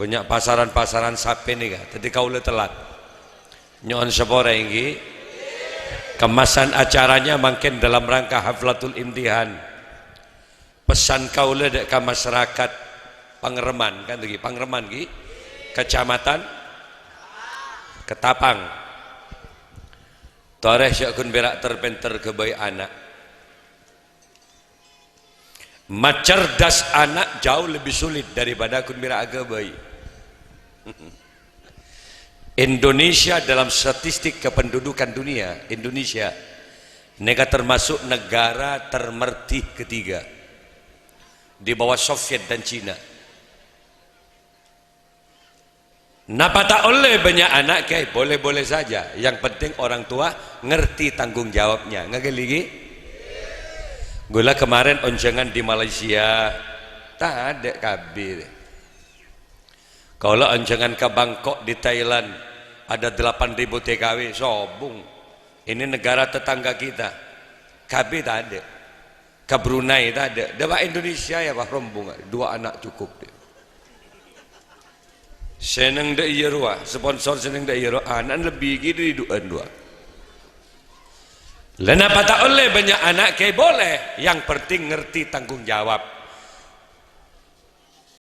banyak pasaran-pasaran sapi nih kan, jadi kau telat nyon sepore ini kemasan acaranya makin dalam rangka haflatul imtihan pesan kau dek ke masyarakat Pangreman kan tuh Pangreman ki kecamatan Ketapang toreh syakun berak terpenter kebaik anak macerdas anak jauh lebih sulit daripada kun berak kebaik. Indonesia dalam statistik kependudukan dunia, Indonesia negara termasuk negara termertih ketiga di bawah Soviet dan Cina. Napa tak oleh banyak anak kayak boleh-boleh saja, yang penting orang tua ngerti tanggung jawabnya. Ngegeligi gula kemarin onjangan di Malaysia tak ada kabir. Kalau onjangan ke Bangkok di Thailand ada 8.000 TKW sobung. Ini negara tetangga kita. KB tak ada. Ke Brunei tak ada. Dapat Indonesia ya Pak rombong 2 anak cukup dia. Seneng dak iya ruah, sponsor seneng dak iya ruah, anak lebih gitu hidupan 2. Kenapa tak oleh banyak anak kayak boleh, yang penting ngerti tanggung jawab.